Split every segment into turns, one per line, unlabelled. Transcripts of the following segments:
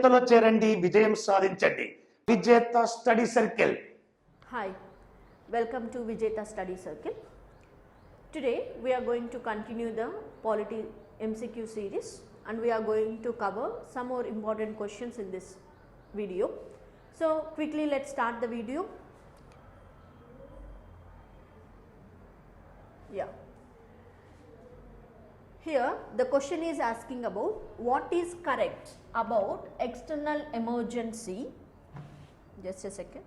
విజేతలో చేరండి, విజయం సాధించండి. విజేత study circle.
Hi, welcome to VIJETHA Study Circle. Today we are going to continue the Polity-MCQ series and we are going to cover some more important questions in this video. So quickly let's start the video. Yeah. Here the question is asking about what is correct about external emergency. Just a second.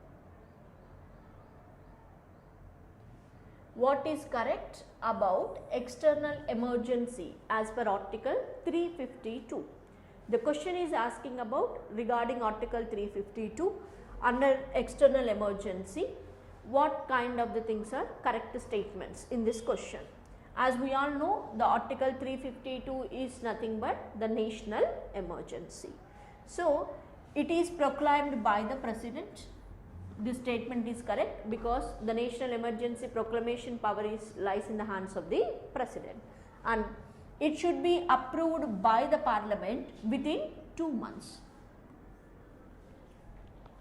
What is correct about external emergency as per article 352? The question is asking about regarding article 352 under external emergency, what kind of the things are correct statements in this question. As we all know, the article 352 is nothing but the national emergency. So it is proclaimed by the president. This statement is correct because the national emergency proclamation power lies in the hands of the president, and it should be approved by the parliament within 2 months.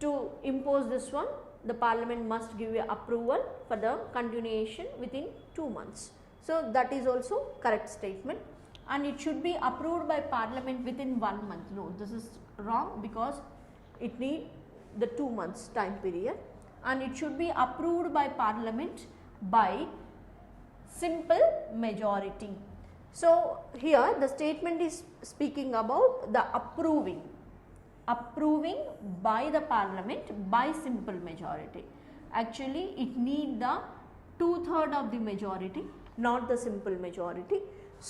To impose this one, the parliament must give a approval for the continuation within 2 months. So that is also correct statement, and it should be approved by parliament within 1 month. No, this is wrong because it need the 2 months time period, and it should be approved by parliament by simple majority. So here the statement is speaking about the approving by the parliament by simple majority. Actually it need the 2/3 of the majority, not the simple majority.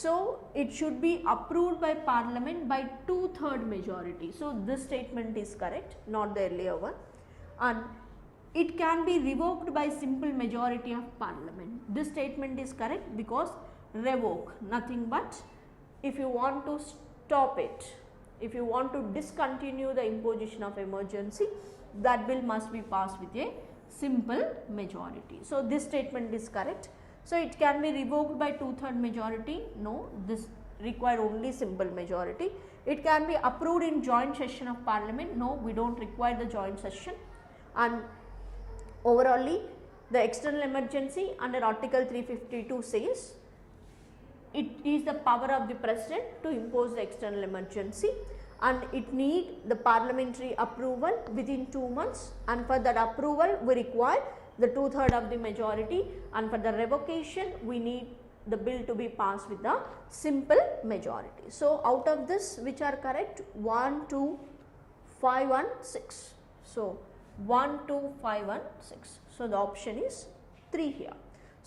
So it should be approved by parliament by 2/3 majority. So this statement is correct, not the earlier one, and it can be revoked by simple majority of parliament. This statement is correct because revoke nothing but if you want to stop it, if you want to discontinue the imposition of emergency, that bill must be passed with a simple majority. So this statement is correct. So it can be revoked by 2/3 majority. No, this require only simple majority. It can be approved in joint session of parliament. No, we don't require the joint session. And overallly the external emergency under article 352 says it is the power of the president to impose the external emergency, and it need the parliamentary approval within 2 months, and for that approval we require the 2/3 of the majority, and for the revocation we need the bill to be passed with the simple majority. So out of this, which are correct? 1, 2, 5 and 6. So 1, 2, 5 and 6. So the option is 3 here.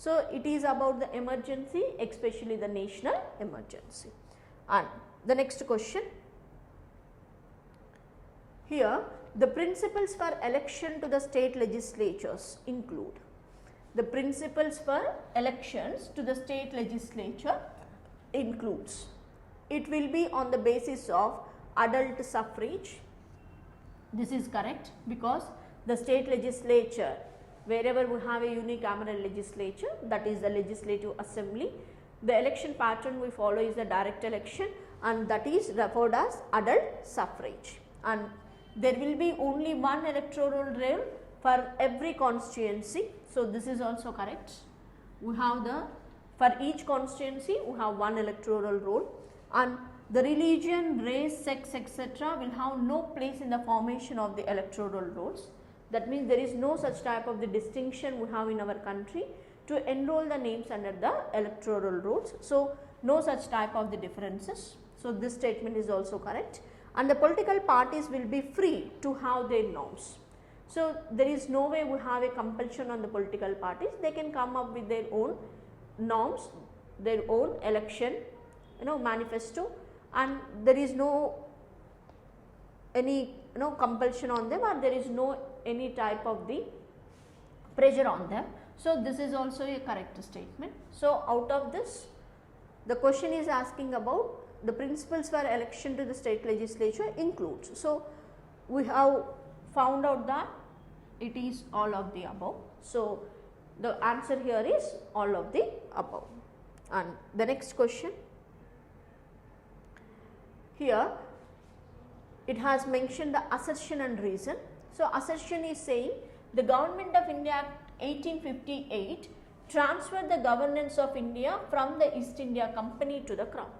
So it is about the emergency, especially the national emergency. And the next question here, the principles for election to the state legislatures include. The principles for elections to the state legislature includes, it will be on the basis of adult suffrage. This is correct because the state legislature, wherever we have a unicameral legislature, that is the legislative assembly, the election pattern we follow is the direct election, and that is referred as adult suffrage. And there will be only one electoral roll for every constituency. So this is also correct. We have for each constituency we have one electoral roll, and the religion, race, sex, etc. will have no place in the formation of the electoral rolls. That means there is no such type of the distinction we have in our country to enroll the names under the electoral rolls. So no such type of the differences. So this statement is also correct. And the political parties will be free to have their norms. So there is no way we have a compulsion on the political parties. They can come up with their own norms, their own election, manifesto, and there is no any compulsion on them, or there is no any type of the pressure on them. So this is also a correct statement. So out of this, the question is asking about the principles for election to the state legislature includes. So we have found out that it is all of the above. So the answer here is all of the above. And the next question, here it has mentioned the assertion and reason. So, assertion is saying the Government of India Act 1858 transferred the governance of India from the East India Company to the Crown.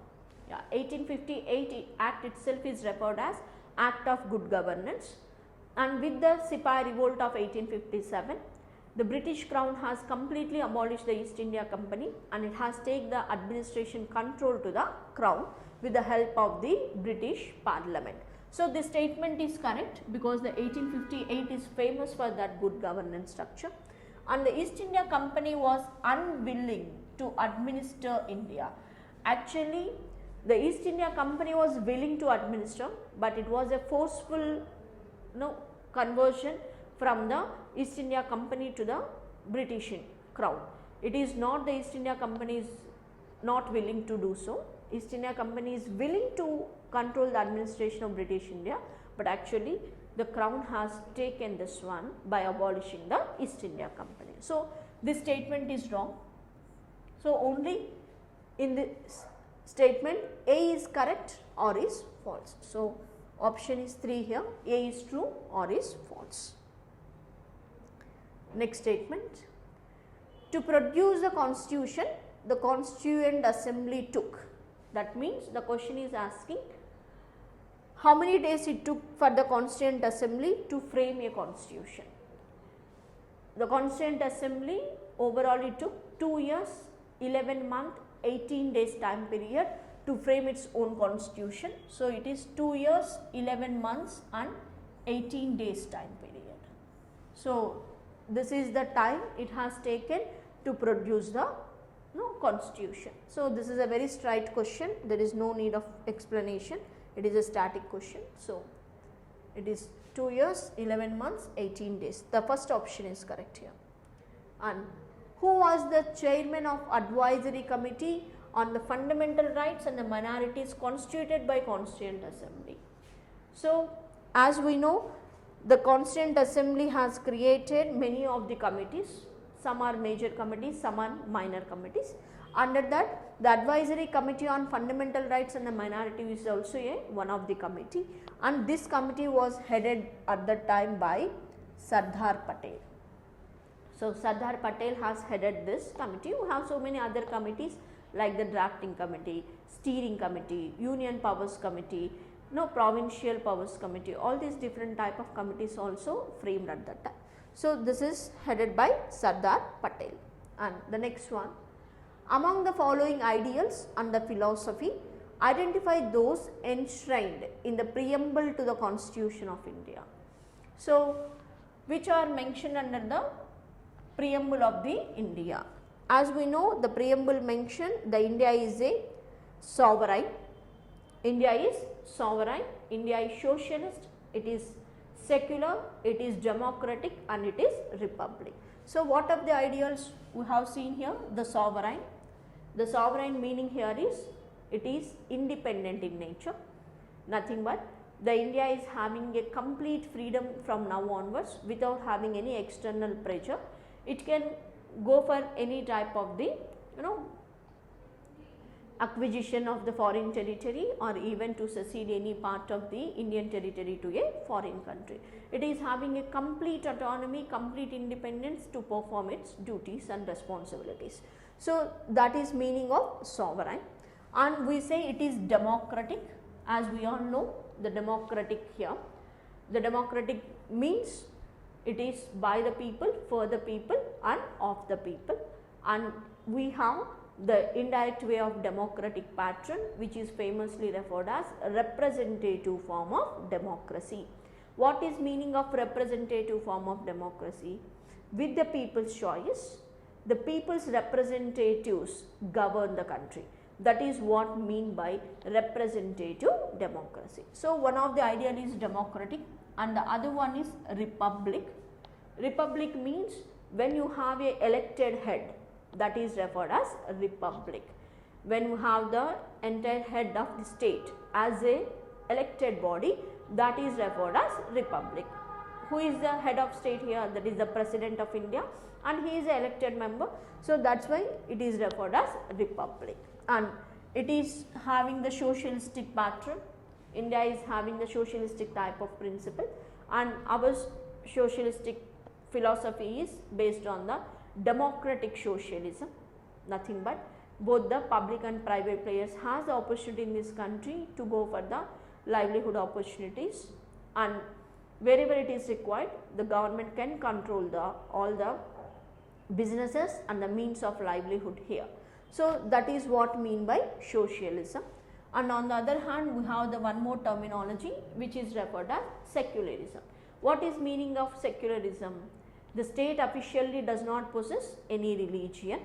Yeah, 1858 Act itself is referred as Act of Good Governance, and with the Sepoy Revolt of 1857, the British Crown has completely abolished the East India Company and it has taken the administration control to the Crown with the help of the British Parliament. So, this statement is correct because the 1858 is famous for that good governance structure, and the East India Company was unwilling to administer India. Actually, the East India Company was willing to administer, but it was a forceful conversion from the East India Company to the British Crown. It is not the East India Company is not willing to do so. East India Company is willing to control the administration of British India, but actually the Crown has taken this one by abolishing the East India Company. So, this statement is wrong. So, only in this statement A is correct or is false. So, option is 3 here, A is true or is false. Next statement, to produce the constitution, the constituent assembly took. That means the question is asking how many days it took for the constituent assembly to frame a constitution. The constituent assembly overall it took 2 years, 11 months, 18 days time period to frame its own constitution. So, it is 2 years, 11 months and 18 days time period. So, this is the time it has taken to produce the constitution. So, this is a very straight question, there is no need of explanation, it is a static question. So, it is 2 years, 11 months, 18 days. The first option is correct here. And who was the chairman of advisory committee on the fundamental rights and the minorities constituted by Constituent Assembly? So, as we know, the Constituent Assembly has created many of the committees, some are major committees, some are minor committees. Under that, the advisory committee on fundamental rights and the minority is also one of the committee, and this committee was headed at the time by Sardar Patel. So, Sardar Patel has headed this committee. We have so many other committees like the drafting committee, steering committee, union powers committee, provincial powers committee, all these different type of committees also framed at that time. So, this is headed by Sardar Patel. And the next one, among the following ideals and the philosophy, identify those enshrined in the preamble to the Constitution of India. So, which are mentioned under the preamble of the India. As we know, the preamble mentioned the India is a sovereign, India is sovereign, India is socialist, it is secular, it is democratic and it is republic. So, what are the ideals we have seen here? The sovereign. The sovereign meaning here is it is independent in nature, nothing but the India is having a complete freedom from now onwards without having any external pressure. It can go for any type of the acquisition of the foreign territory or even to secede any part of the Indian territory to a foreign country. It is having a complete autonomy, complete independence to perform its duties and responsibilities. So, that is meaning of sovereign, and we say it is democratic. As we all know, the democratic here, the democratic means it is by the people, for the people and of the people, and we have the indirect way of democratic pattern which is famously referred as representative form of democracy. What is meaning of representative form of democracy? With the people's choice, the people's representatives govern the country. That is what mean by representative democracy. So, one of the ideal is democratic and the other one is republic. Republic means when you have a elected head, that is referred as republic. When you have the entire head of the state as a elected body, that is referred as republic. Who is the head of state here? That is the President of India, and he is an elected member. So, that is why it is referred as republic, and it is having the socialistic pattern. India is having the socialistic type of principle, and our socialistic philosophy is based on the democratic socialism, nothing but both the public and private players has the opportunity in this country to go for the livelihood opportunities, and wherever it is required the government can control all the businesses and the means of livelihood here. So that is what mean by socialism. And on the other hand, we have the one more terminology which is referred as secularism. What is meaning of secularism? The state officially does not possess any religion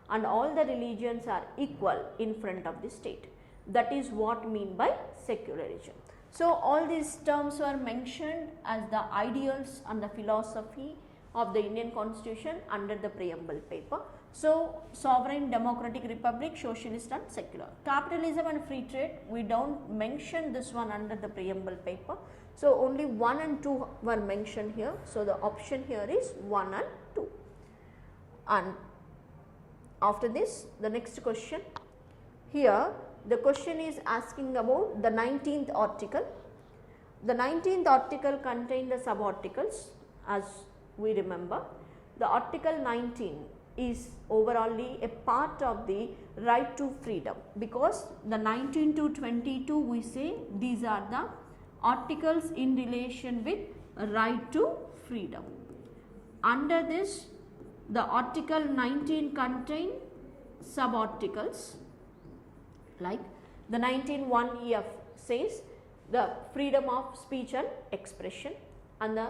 and all the religions are equal in front of the state. That is what mean by secularism. So all these terms were mentioned as the ideals and the philosophy of the Indian Constitution under the preamble paper. So sovereign, democratic republic, socialist and secular. Capitalism and free trade, we don't mention this one under the preamble paper. So only 1 and 2 were mentioned here. So the option here is 1 and 2. And after this, the next question. Here the question is asking about the 19th article. The 19th article contains the sub-articles as we remember. The article 19 is overallly a part of the right to freedom, because the 19 to 22 we say these are the articles in relation with right to freedom. Under this, the article 19 contain sub-articles like the 19(1)(f) says the freedom of speech and expression, and the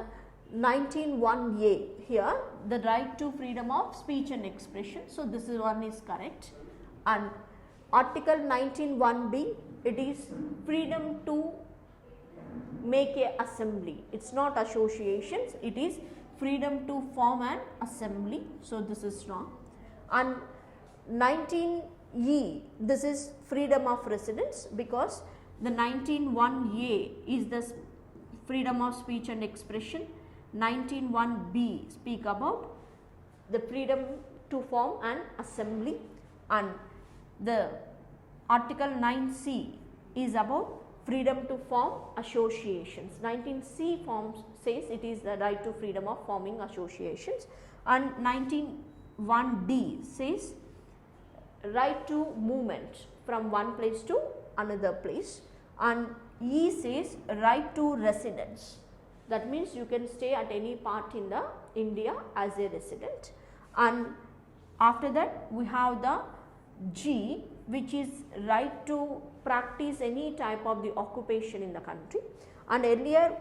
19(1)(a) here the right to freedom of speech and expression. So this is one is correct. And article 19(1)(b), it is freedom to make a assembly. It's not associations, it is freedom to form an assembly. So this is wrong. And 19(e), this is freedom of residence, because the 19(1)(a) is the freedom of speech and expression. 19(1)(b) speak about the freedom to form an assembly, and the article 9(c) is about freedom to form associations. 19(c) says it is the right to freedom of forming associations, and 19(1)(d) says right to movement from one place to another place, and E says right to residence. That means you can stay at any part in the India as a resident. And after that we have the G, which is right to practice any type of the occupation in the country. And earlier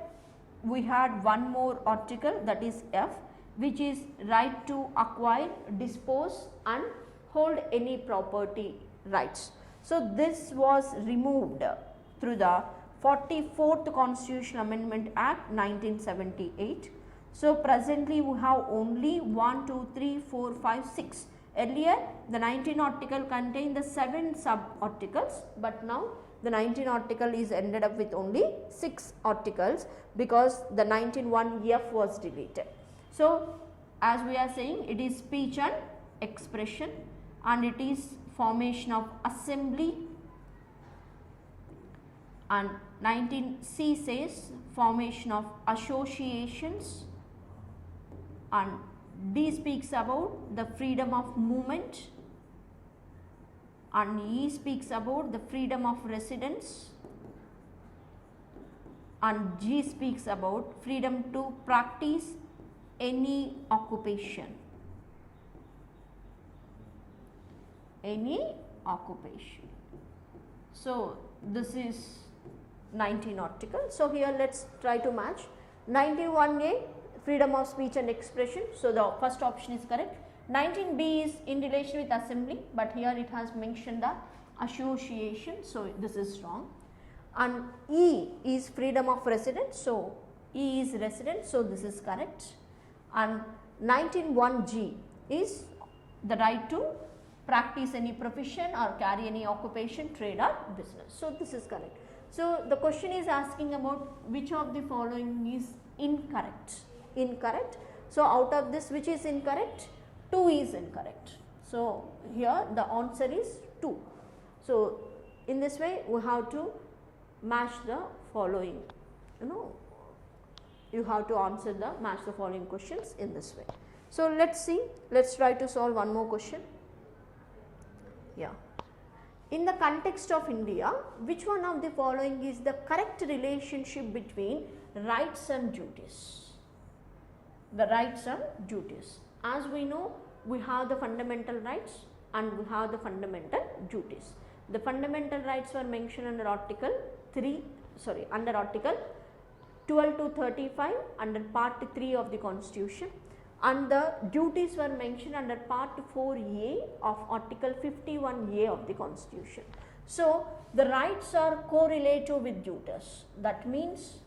we had one more article, that is F, which is right to acquire, dispose and hold any property rights. So this was removed through the 44th Constitutional Amendment Act 1978. So presently we have only 1, 2, 3, 4, 5, 6. Earlier the 19 article contained the 7 sub articles, but now the 19 article is ended up with only 6 articles because the 19(1)(f) was deleted. So as we are saying, it is speech and expression, and it is formation of assembly, and 19(c) says formation of associations, and D speaks about the freedom of movement, and E speaks about the freedom of residence, and G speaks about freedom to practice any occupation. Any occupation. So this is 19 article. So here let us try to match. 19(1)(a), freedom of speech and expression. So the first option is correct. 19(b) is in relation with assembly, but here it has mentioned the association, so this is wrong. And E is freedom of residence, so E is resident, so this is correct. And 19(1)(g) is the right to practice any profession or carry any occupation, trade or business. So this is correct. So the question is asking about which of the following is incorrect. Incorrect. So out of this, which is incorrect? 2 is incorrect. So here the answer is 2. So in this way we have to match the following, you have to answer the match the following questions in this way. So, let us see, let us try to solve one more question. Yeah. In the context of India, which one of the following is the correct relationship between rights and duties? The rights and duties. As we know, we have the fundamental rights and we have the fundamental duties. The fundamental rights were mentioned under Article 12 to 35 under Part 3 of the Constitution, and the duties were mentioned under Part 4A of Article 51A of the Constitution. So, the rights are correlative with duties. That means,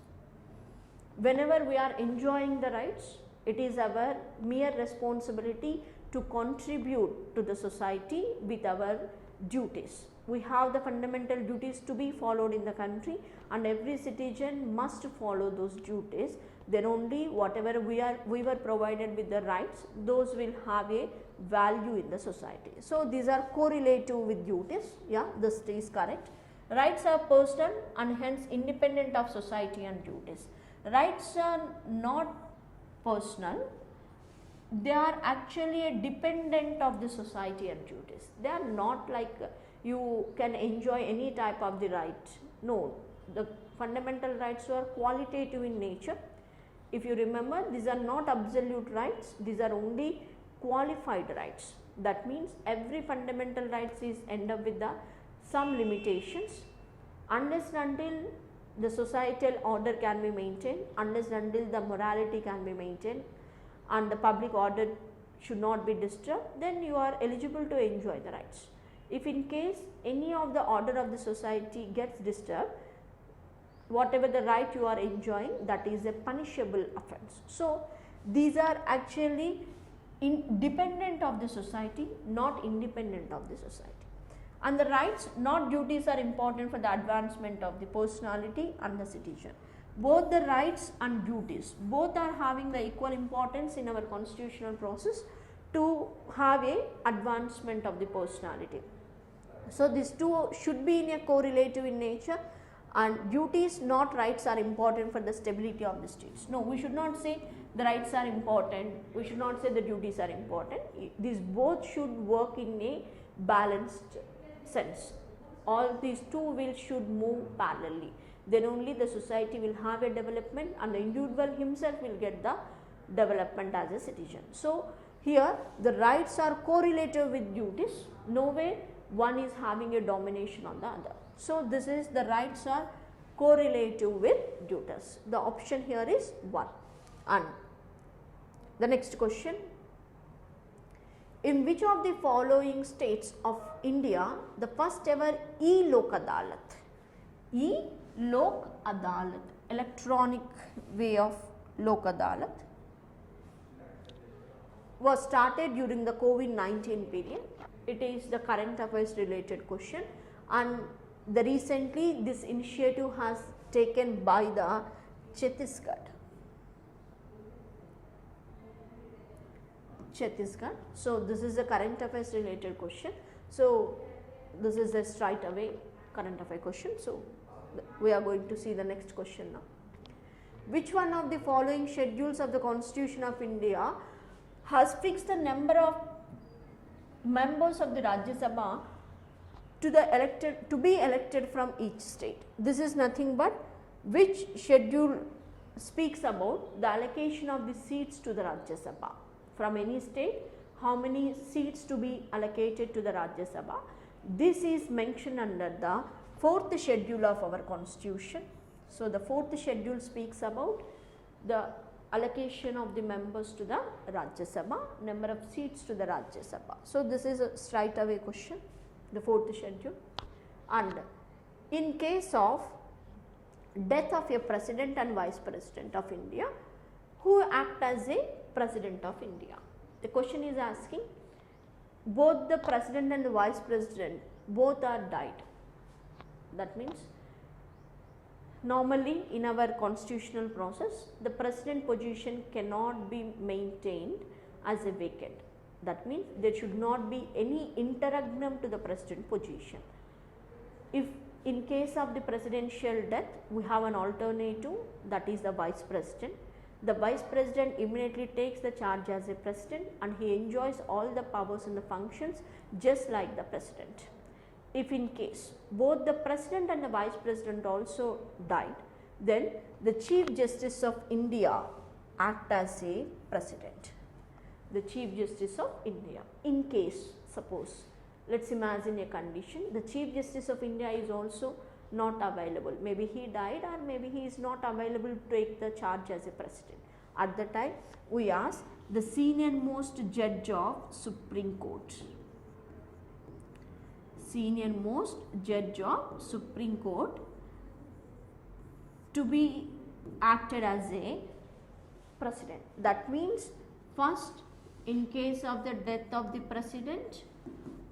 whenever we are enjoying the rights, it is our mere responsibility to contribute to the society with our duties. We have the fundamental duties to be followed in the country, and every citizen must follow those duties. Then only whatever we were provided with the rights, those will have a value in the society. So, these are correlative with duties. Yeah, this is correct. Rights are personal and hence independent of society and duties. Rights are not personal, they are actually a dependent of the society and duties. They are not like you can enjoy any type of the right. No, the fundamental rights are qualitative in nature. If you remember, these are not absolute rights, these are only qualified rights. That means every fundamental rights is end up with some limitations, unless and until the societal order can be maintained, unless and until the morality can be maintained and the public order should not be disturbed, then you are eligible to enjoy the rights. If in case any of the order of the society gets disturbed, whatever the right you are enjoying, that is a punishable offence. So, these are actually dependent of the society, not independent of the society. And the rights, not duties, are important for the advancement of the personality and the citizen. Both the rights and duties, both are having the equal importance in our constitutional process to have a advancement of the personality. So, these two should be in a correlative in nature, and duties, not rights, are important for the stability of the states. No, we should not say the rights are important, we should not say the duties are important. These both should work in a balanced sense. All these two should move parallelly. Then only the society will have a development and the individual himself will get the development as a citizen. So, here the rights are correlative with duties, no way one is having a domination on the other. So, this is the rights are correlative with duties. The option here is 1. And the next question, in which of the following states of India the first ever e-Lok Adalat, e-Lok Adalat, electronic way of Lok Adalat, was started during the COVID-19 period? It is the current affairs related question, and the recently this initiative has taken by the Chhattisgarh. So, this is a current affairs related question. So, this is a straight away current affair question. So, we are going to see the next question now. Which one of the following schedules of the Constitution of India has fixed the number of members of the Rajya Sabha to be elected from each state? This is nothing but which schedule speaks about the allocation of the seats to the Rajya Sabha. From any state, how many seats to be allocated to the Rajya Sabha. This is mentioned under the 4th schedule of our Constitution. So, the 4th schedule speaks about the allocation of the members to the Rajya Sabha, number of seats to the Rajya Sabha. So, this is a straight away question, the 4th schedule. And in case of death of a president and vice president of India, who act as a president of India? The question is asking, both the president and the vice president both are died. That means normally in our constitutional process, the president position cannot be maintained as a vacant. That means there should not be any interregnum to the president position. If In case of the presidential death, we have an alternative, that is the vice president. The vice president immediately takes the charge as a president and he enjoys all the powers and the functions just like the president. If in case both the president and the vice president also died, then the Chief Justice of India act as a president. The Chief Justice of India. In case, suppose, let us imagine a condition, the Chief Justice of India is also not available, maybe he died or maybe he is not available to take the charge as a president. At the time, we ask the senior most judge of Supreme Court. Senior most judge of Supreme Court to be acted as a president. That means, first, in case of the death of the president,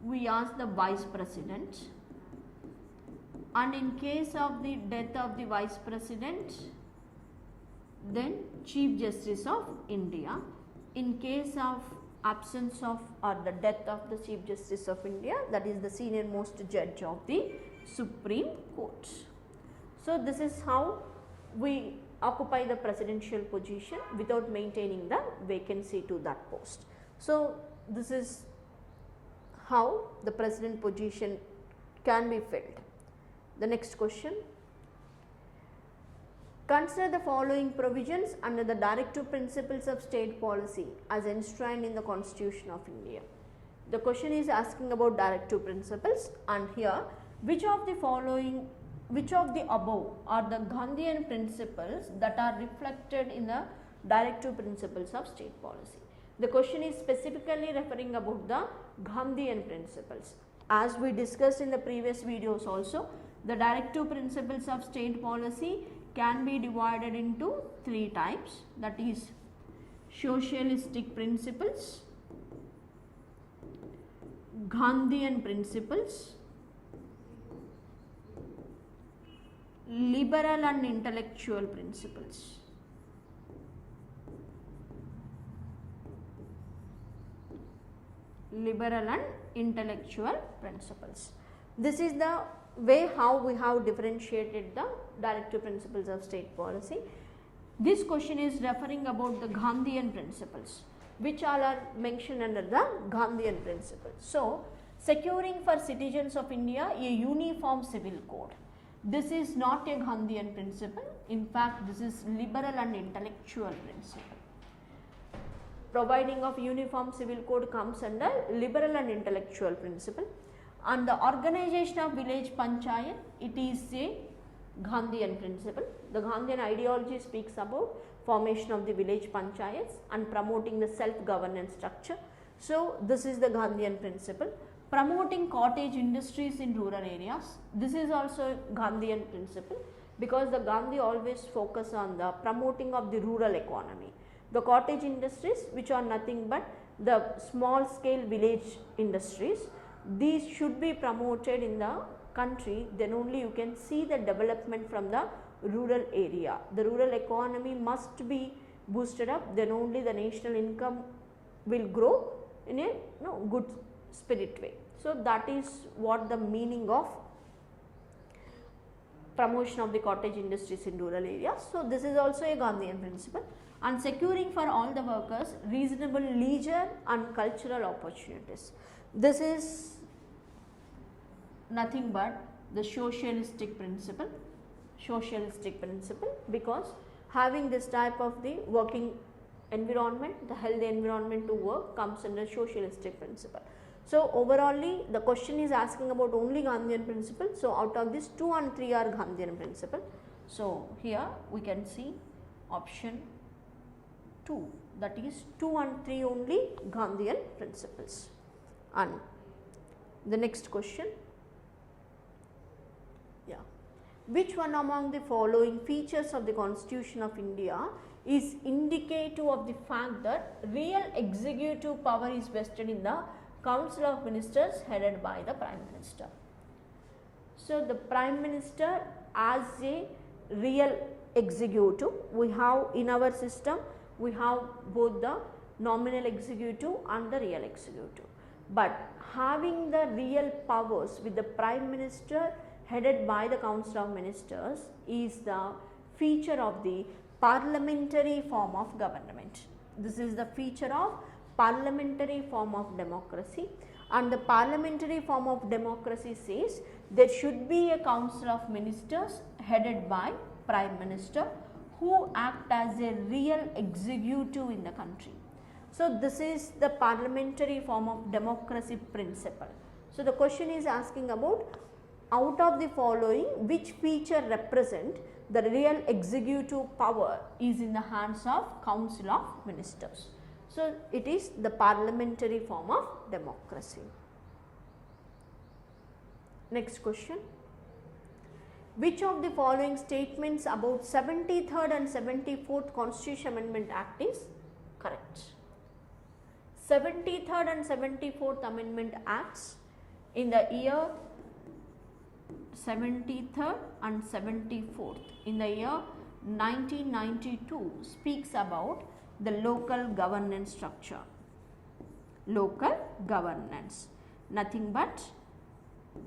we ask the vice president, and in case of the death of the vice president, then Chief Justice of India. In case of absence of or the death of the Chief Justice of India, that is the senior most judge of the Supreme Court. So, this is how we occupy the presidential position without maintaining the vacancy to that post. So, this is how the president position can be filled. The next question. Consider the following provisions under the directive principles of state policy as enshrined in the Constitution of India. The question is asking about directive principles, and here which of the above are the Gandhian principles that are reflected in the directive principles of state policy. The question is specifically referring about the Gandhian principles. As we discussed in the previous videos also, the directive principles of state policy can be divided into three types, that is socialistic principles, Gandhian principles, liberal and intellectual principles. Liberal and intellectual principles. This is the way how we have differentiated the directive principles of state policy. This question is referring about the Gandhian principles, which all are mentioned under the Gandhian principles. So, securing for citizens of India a uniform civil code. This is not a Gandhian principle, in fact this is liberal and intellectual principle. Providing of uniform civil code comes under liberal and intellectual principle, and the organization of village panchayat, it is a Gandhian principle. The Gandhian ideology speaks about formation of the village panchayats and promoting the self-governance structure. So, this is the Gandhian principle. Promoting cottage industries in rural areas, this is also Gandhian principle, because the Gandhi always focus on the promoting of the rural economy. The cottage industries, which are nothing but the small scale village industries, these should be promoted in the country, then only you can see the development from the rural area. The rural economy must be boosted up, then only the national income will grow in a good spirit way. So, that is what the meaning of promotion of the cottage industries in rural areas. So, this is also a Gandhian principle. And securing for all the workers reasonable leisure and cultural opportunities. This is nothing but the socialistic principle, because having this type of the working environment, the healthy environment to work comes under socialistic principle. So, overall the question is asking about only Gandhian principle. So, out of this 2 and 3 are Gandhian principle. So, here we can see option 2, that is 2 and 3 only Gandhian principles. And the next question, which one among the following features of the Constitution of India is indicative of the fact that real executive power is vested in the Council of Ministers headed by the Prime Minister. So, the Prime Minister as a real executive, we have in our system, we have both the nominal executive and the real executive. But having the real powers with the Prime Minister headed by the Council of Ministers is the feature of the parliamentary form of government. This is the feature of parliamentary form of democracy, and the parliamentary form of democracy says there should be a Council of Ministers headed by Prime Minister who act as a real executive in the country. So, this is the parliamentary form of democracy principle. So, the question is asking about, out of the following, which feature represent the real executive power is in the hands of Council of Ministers. So, it is the parliamentary form of democracy. Next question. Which of the following statements about 73rd and 74th Constitution Amendment Act is correct? 73rd and 74th Amendment Acts in the year 73rd and 74th in the year 1992 speaks about the local governance structure. Local governance, nothing but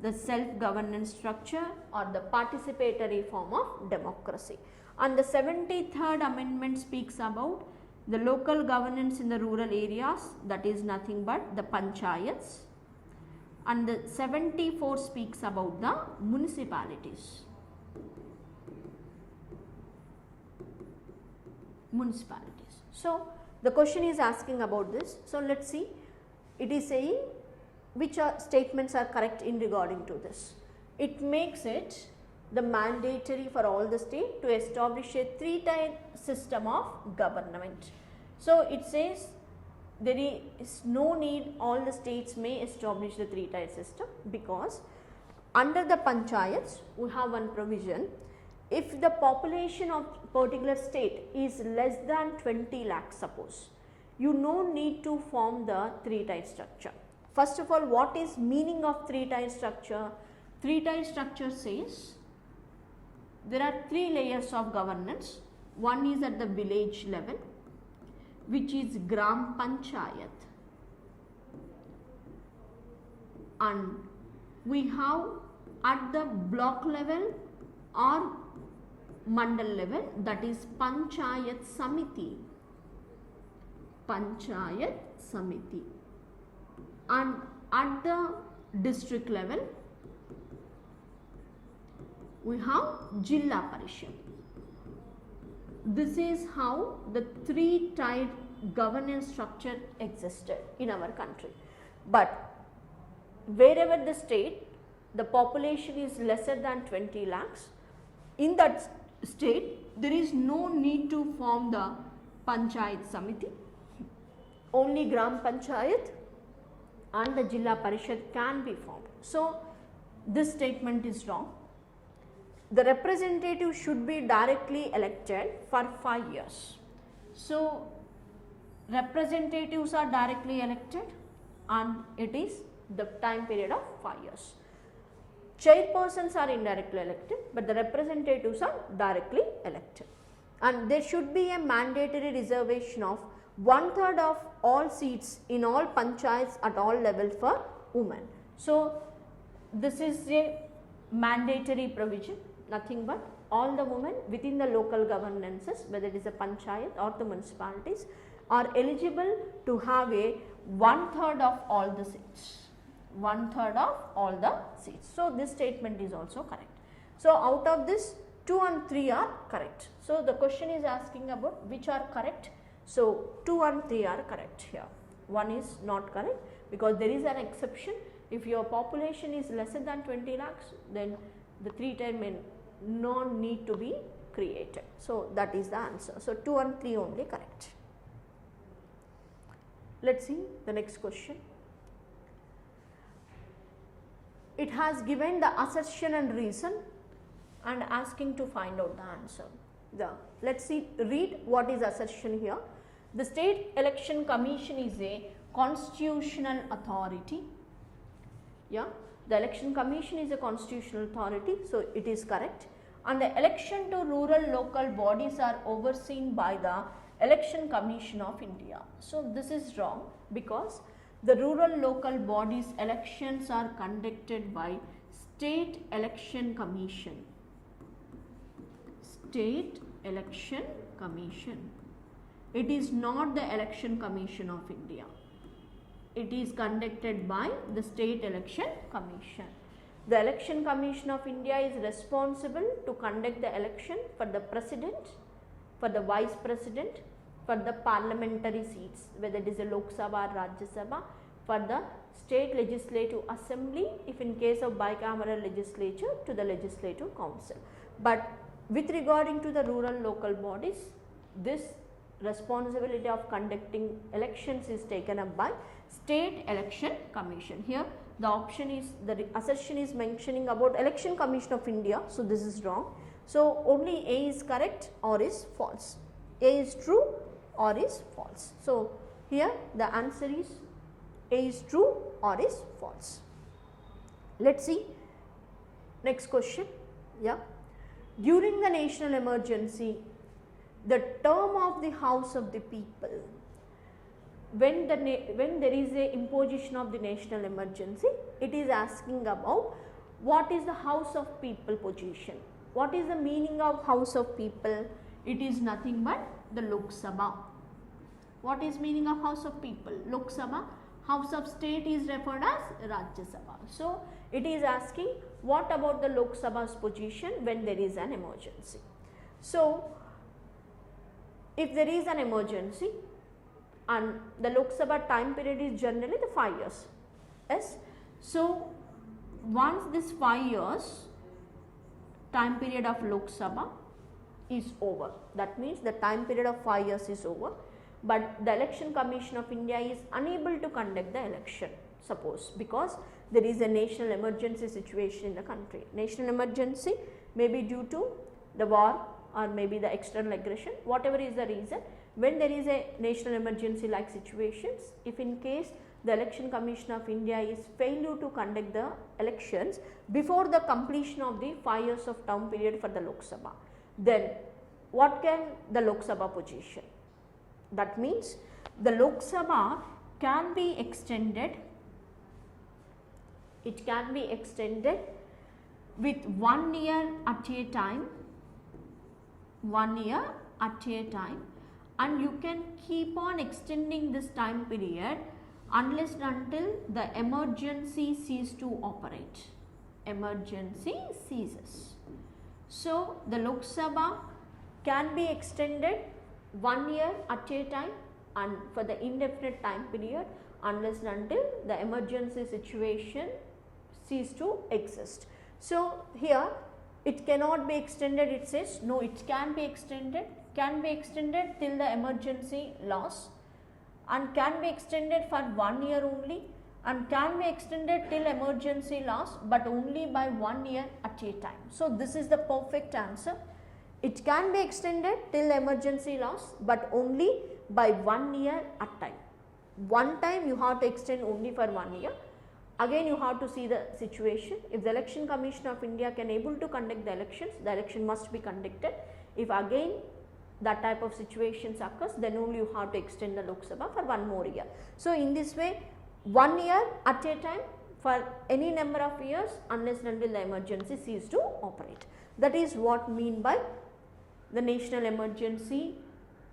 the self-governance structure or the participatory form of democracy. And the 73rd Amendment speaks about the local governance in the rural areas, that is nothing but the panchayats. And the 74 speaks about the municipalities. So, the question is asking about this. So, let us see, it is saying which statements are correct in regarding to this. It makes it the mandatory for all the state to establish a three-tier system of government. So, it says there is no need all the states may establish the three-tier system, because under the panchayats we have one provision. If the population of particular state is less than 20 lakhs, suppose, you no need to form the three-tier structure. First of all, what is meaning of three-tier structure? Three-tier structure says there are three layers of governance. One is at the village level, which is Gram Panchayat, and we have at the block level or mandal level, that is Panchayat Samiti. Panchayat Samiti. And at the district level we have Jilla Parishad. This is how the three-tiered governance structure existed in our country. But wherever the state, the population is lesser than 20 lakhs, in that state there is no need to form the Panchayat Samiti. Only Gram Panchayat and the Jilla Parishad can be formed. So, this statement is wrong. The representative should be directly elected for 5 years. So, representatives are directly elected and it is the time period of 5 years. Chairpersons are indirectly elected, but the representatives are directly elected. And there should be a mandatory reservation of 1/3 of all seats in all panchayats at all levels for women. So, this is a mandatory provision, nothing but all the women within the local governances, whether it is a panchayat or the municipalities, are eligible to have a 1/3 of all the seats. 1/3 of all the seats. So, this statement is also correct. So, out of this 2 and 3 are correct. So, the question is asking about which are correct. So, 2 and 3 are correct here. 1 is not correct because there is an exception. If your population is lesser than 20 lakhs, then the 3-tier may not need to be created. So, that is the answer. So, 2 and 3 only correct. Let us see the next question. It has given the assertion and reason and asking to find out the answer. Let us see, read what is assertion here. The State Election Commission is a constitutional authority. Yeah, the Election Commission is a constitutional authority, so it is correct. And the election to rural local bodies are overseen by the Election Commission of India. So, this is wrong because the rural local bodies elections are conducted by State Election Commission. State Election Commission. It is not the Election Commission of India. It is conducted by the State Election Commission. The Election Commission of India is responsible to conduct the election for the President, for the Vice President, for the parliamentary seats, whether it is a Lok Sabha or Rajya Sabha, for the State Legislative Assembly, if in case of bicameral legislature, to the Legislative Council. But with regarding to the rural local bodies, this responsibility of conducting elections is taken up by State Election Commission. Here the option is, the assertion is mentioning about Election Commission of India, so this is wrong. So only A is correct or is false. A is true or is false. So here the answer is A is true or is false. Let's see next question. Yeah. During the national emergency, the term of the House of the People, when there is a imposition of the national emergency, it is asking about what is the House of People position. What is the meaning of House of People? It is nothing but the Lok Sabha. What is meaning of House of People? Lok Sabha. House of State is referred as Rajya Sabha. So it is asking what about the Lok Sabha's position when there is an emergency. So if there is an emergency and the Lok Sabha time period is generally the 5 years. Yes. So once this 5 years time period of Lok Sabha is over, that means the time period of 5 years is over, but the Election Commission of India is unable to conduct the election, suppose, because there is a national emergency situation in the country. National emergency may be due to the war or maybe the external aggression, whatever is the reason. When there is a national emergency like situations, if in case the Election Commission of India is failure to conduct the elections before the completion of the 5 years of term period for the Lok Sabha, then what can the Lok Sabha position? That means the Lok Sabha can be extended, it can be extended with 1 year at a time, 1 year at a time, and you can keep on extending this time period unless and until the emergency ceases to operate. Emergency ceases. So the Lok Sabha can be extended 1 year at a time and for the indefinite time period unless and until the emergency situation ceases to exist. So here it cannot be extended, it says. No, it can be extended till the emergency laws, and can be extended for 1 year only, and can be extended till emergency laws, but only by 1 year at a time. So this is the perfect answer. It can be extended till emergency laws, but only by 1 year at time. One time you have to extend only for 1 year. Again you have to see the situation. If the Election Commission of India can able to conduct the elections, the election must be conducted. If again that type of situations occurs, then only you have to extend the Lok Sabha for 1 more year. So in this way, 1 year at a time for any number of years unless and until the emergency ceases to operate. That is what mean by the national emergency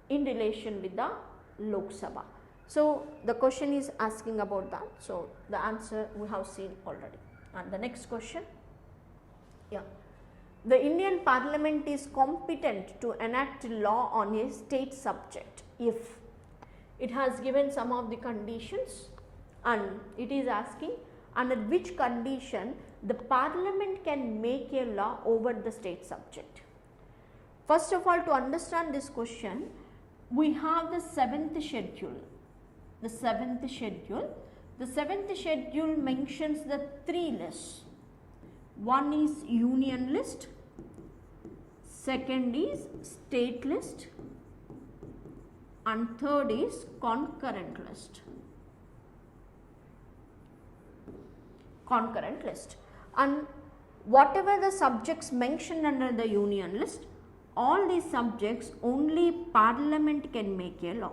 in relation with the Lok Sabha. So the question is asking about that. So the answer we have seen already. And the next question, yeah. The Indian Parliament is competent to enact law on a state subject if it has given some of the conditions, and it is asking under which condition the Parliament can make a law over the state subject. First of all, to understand this question, we have the 7th schedule. The 7th schedule. The 7th schedule mentions the 3 lists. One is union list, second is state list, and third is concurrent list. Concurrent list. And whatever the subjects mentioned under the union list, all these subjects only Parliament can make a law.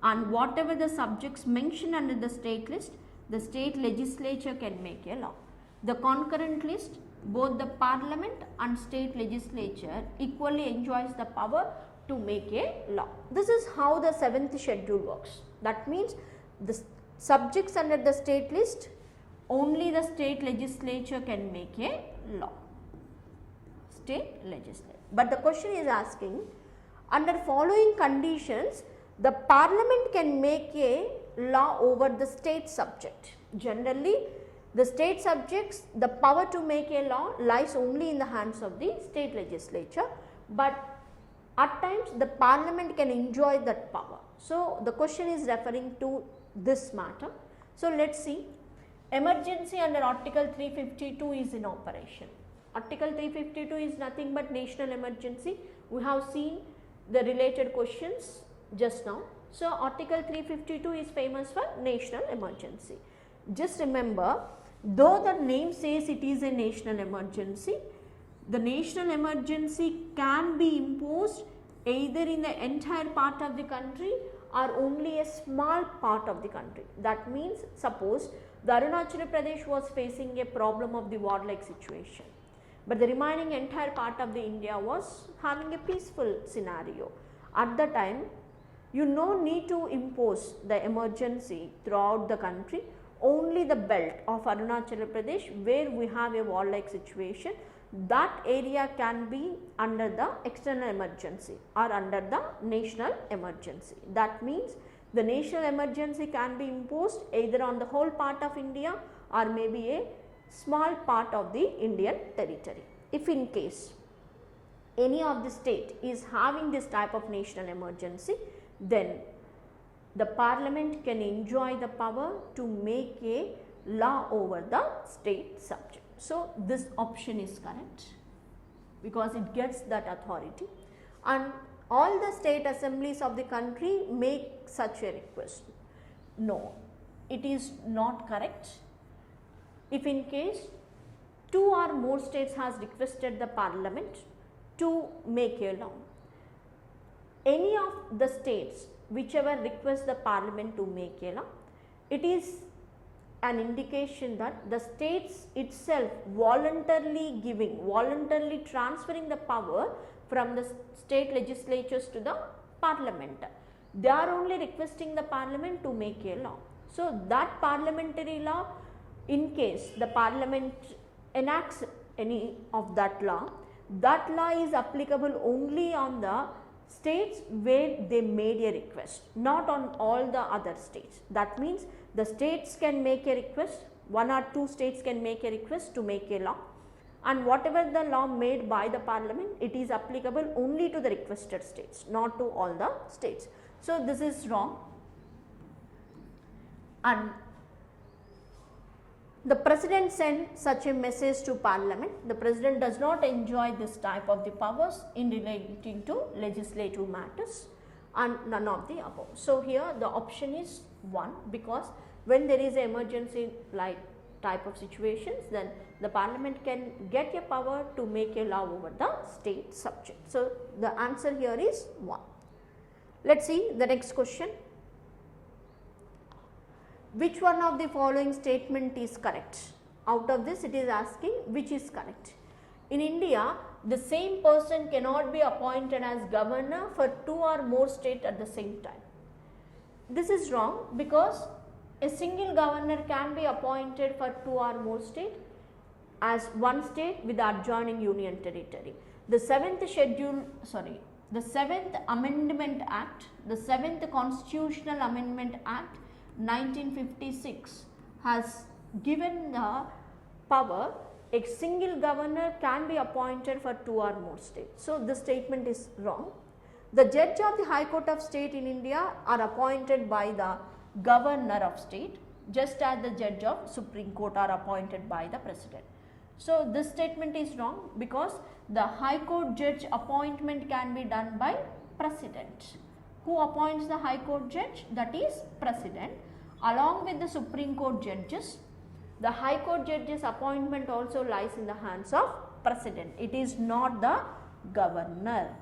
And whatever the subjects mentioned under the state list, the state legislature can make a law. The concurrent list, both the parliament and state legislature equally enjoys the power to make a law. This is how the 7th schedule works. That means the subjects under the state list, only the state legislature can make a law. State legislature. But the question is asking, under following conditions, the parliament can make a law over the state subject. Generally, the state subjects, the power to make a law lies only in the hands of the state legislature, but at times the parliament can enjoy that power. So, the question is referring to this matter. So, let us see. Emergency under Article 352 is in operation. Article 352 is nothing but national emergency. We have seen the related questions just now. So, Article 352 is famous for national emergency. Just remember, though the name says it is a national emergency, the national emergency can be imposed either in the entire part of the country or only a small part of the country. That means, suppose the Arunachal Pradesh was facing a problem of the warlike situation, but the remaining entire part of the India was having a peaceful scenario. At the time, you no need to impose the emergency throughout the country, only the belt of Arunachal Pradesh where we have a warlike situation, that area can be under the external emergency or under the national emergency. That means the national emergency can be imposed either on the whole part of India or maybe a small part of the Indian territory. If in case any of the state is having this type of national emergency, then the parliament can enjoy the power to make a law over the state subject. So, this option is correct because it gets that authority, and all the state assemblies of the country make such a request. No, it is not correct. If in case 2 or more states has requested the parliament to make a law, any of the states whichever requests the parliament to make a law, it is an indication that the states itself voluntarily transferring the power from the state legislatures to the parliament. They are only requesting the parliament to make a law. So, that parliamentary law, in case the parliament enacts any of that law is applicable only on the states where they made a request, not on all the other states. That means the states can make a request, 1 or 2 states can make a request to make a law, and whatever the law made by the parliament, it is applicable only to the requested states, not to all the states. So, this is wrong, and the president sent such a message to parliament. The president does not enjoy this type of the powers in relating to legislative matters and none of the above. So, here the option is 1, because when there is an emergency like type of situations, then the parliament can get a power to make a law over the state subject. So, the answer here is 1. Let us see the next question. Which one of the following statement is correct? Out of this, it is asking which is correct. In India, the same person cannot be appointed as governor for 2 or more states at the same time. This is wrong, because a single governor can be appointed for 2 or more states as one state with the adjoining union territory. The 7th Amendment Act, the 7th Constitutional Amendment Act 1956 has given the power a single governor can be appointed for 2 or more states. So, this statement is wrong. The judge of the High Court of State in India are appointed by the governor of state, just as the judge of Supreme Court are appointed by the president. So, this statement is wrong, because the High Court judge appointment can be done by president. Who appoints the High Court judge? That is president, along with the Supreme Court judges. The High Court judges appointment also lies in the hands of president. It is not the governor.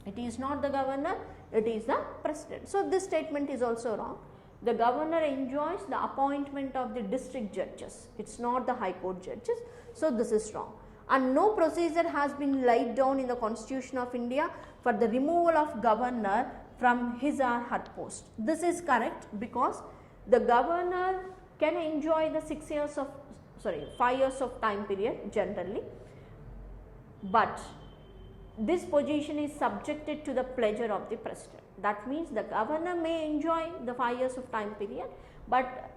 It is not the governor, it is the president. So, this statement is also wrong. The governor enjoys the appointment of the district judges, it is not the high court judges. So, this is wrong. And no procedure has been laid down in the Constitution of India for the removal of governor from his or her post. This is correct, because the governor can enjoy the 5 years of time period generally, but this position is subjected to the pleasure of the president. That means the governor may enjoy the 5 years of time period, but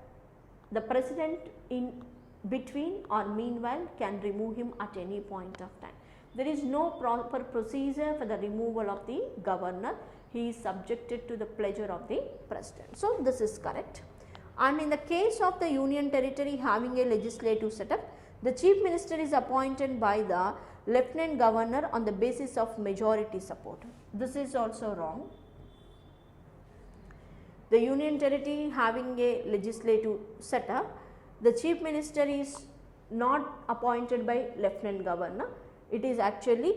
the president in between or meanwhile can remove him at any point of time. There is no proper procedure for the removal of the governor. He is subjected to the pleasure of the president. So, this is correct. And in the case of the union territory having a legislative setup, the chief minister is appointed by the lieutenant governor on the basis of majority support. This is also wrong. The union territory having a legislative setup, the chief minister is not appointed by lieutenant governor. It is actually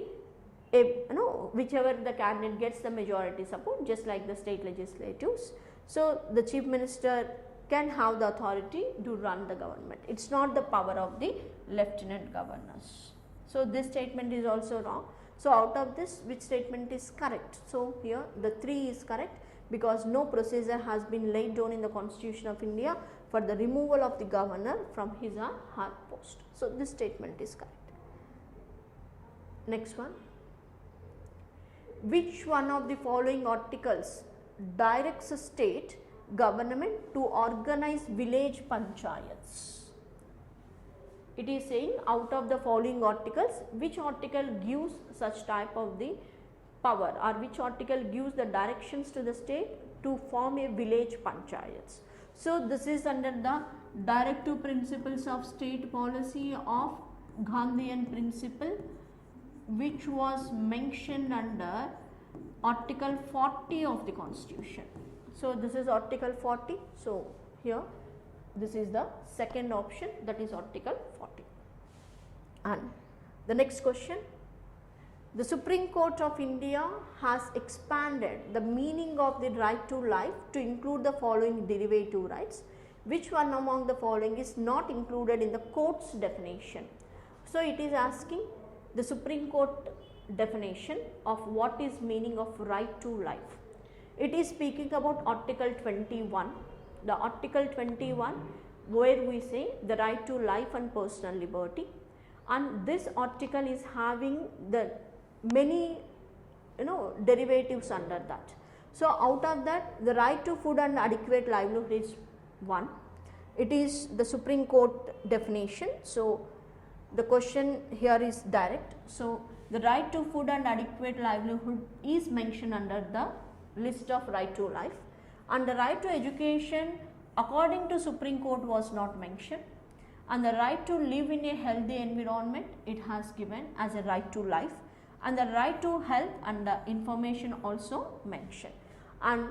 whichever the candidate gets the majority support, just like the state legislatures. So, the chief minister can have the authority to run the government. It is not the power of the lieutenant governors. So, this statement is also wrong. So, out of this, which statement is correct? So, here the 3 is correct, because no procedure has been laid down in the Constitution of India for the removal of the governor from his or her post. So, this statement is correct. Next one. Which one of the following articles directs a state government to organize village panchayats? It is saying, out of the following articles, which article gives such type of the power, or which article gives the directions to the state to form a village panchayats. So, this is under the directive principles of state policy of Gandhian principle, which was mentioned under article 40 of the Constitution. So, this is article 40. So, here this is the second option, that is article 40. And the next question, the Supreme Court of India has expanded the meaning of the right to life to include the following derivative rights. Which one among the following is not included in the court's definition? So, it is asking the Supreme Court definition of what is meaning of right to life. It is speaking about article 21, the article 21 where we say the right to life and personal liberty, and this article is having the many derivatives under that. So, out of that, the right to food and adequate livelihood is one. It is the Supreme Court definition. So, the question here is direct. So, the right to food and adequate livelihood is mentioned under the list of right to life, and the right to education according to Supreme Court was not mentioned, and the right to live in a healthy environment it has given as a right to life, and the right to health and information also mentioned. And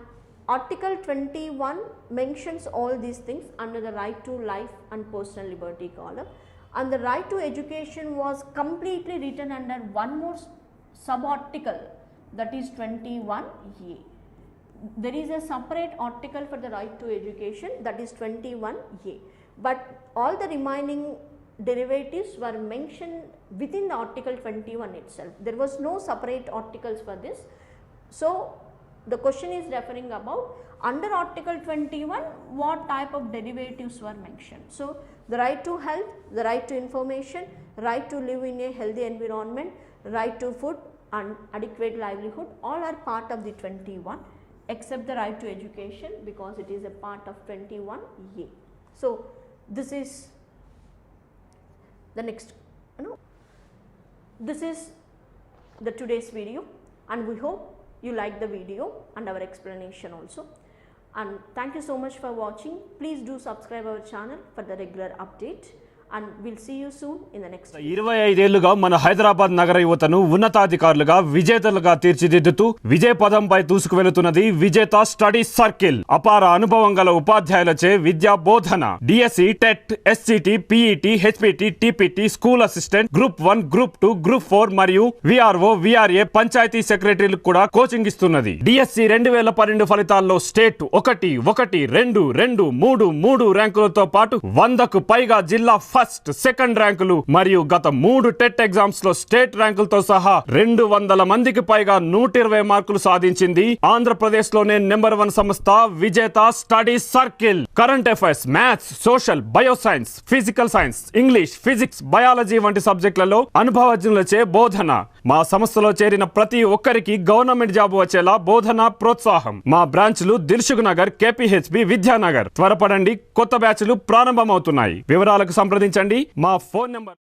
article 21 mentions all these things under the right to life and personal liberty column, and the right to education was completely written under one more sub-article, that is 21A. There is a separate article for the right to education, that is 21A, but all the remaining derivatives were mentioned within the article 21 itself. There was no separate articles for this. So, the question is referring about under article 21 what type of derivatives were mentioned. So, the right to health, the right to information, right to live in a healthy environment, right to food and adequate livelihood, all are part of the 21 except the right to education, because it is a part of 21A. So, this is the next, this is the today's video, and we hope you like the video and our explanation also. And thank you so much for watching. Please do subscribe our channel for the regular update, and we'll see you soon in the next
25 ఏళ్లుగా మన హైదరాబాద్ నగర యువతను ఉన్నతాధికారులుగా విజేతలుగా తీర్చిదిద్దుతూ విజయ పదంపై దూసుకువెళుతున్నది విజేత study circle. అపార అనుభవం గల ఉపాధ్యాయులచే విద్యా బోధన, DSC, TET, SCT, PET, HPT, TPT, school assistant, group 1, group 2, group 4 మరియు విఆర్ఓ, విఆర్ఏ, పంచాయతీ సెక్రటరీలకు కూడా కోచింగ్ ఇస్తున్నది. డిఎస్సి 2012 ఫలితాల్లో స్టేట్ 1, 1, 2, 2, 3, 3 ర్యాంకులతో పాటు 100కు పైగా జిల్లా ఫస్ట్, సెకండ్ ర్యాంకులు మరియు గత 3 టెట్ ఎగ్జామ్స్ లో స్టేట్ ర్యాంకులతో సహా 200 మందికి పైగా 120 మార్కులు సాధించింది ఆంధ్రప్రదేశ్ లోనే నెంబర్ 1 సంస్థ విజేత study circle. Current affairs, maths, social, bioscience, physical science, English, physics, biology వంటి సబ్జెక్టులలో అనుభవజ్ఞులచే బోధన. మా సంస్థలో చేరిన ప్రతి ఒక్కరికి గవర్నమెంట్ జాబ్ వచ్చేలా బోధన ప్రోత్సాహం. మా బ్రాంచ్లు దిల్సుఖ్ నగర్, కేపీహెచ్బి, విద్యానగర్. త్వరపడండి, కొత్త బ్యాచ్లు ప్రారంభమవుతున్నాయి. వివరాలకు సంప్రదించండి మా ఫోన్ నెంబర్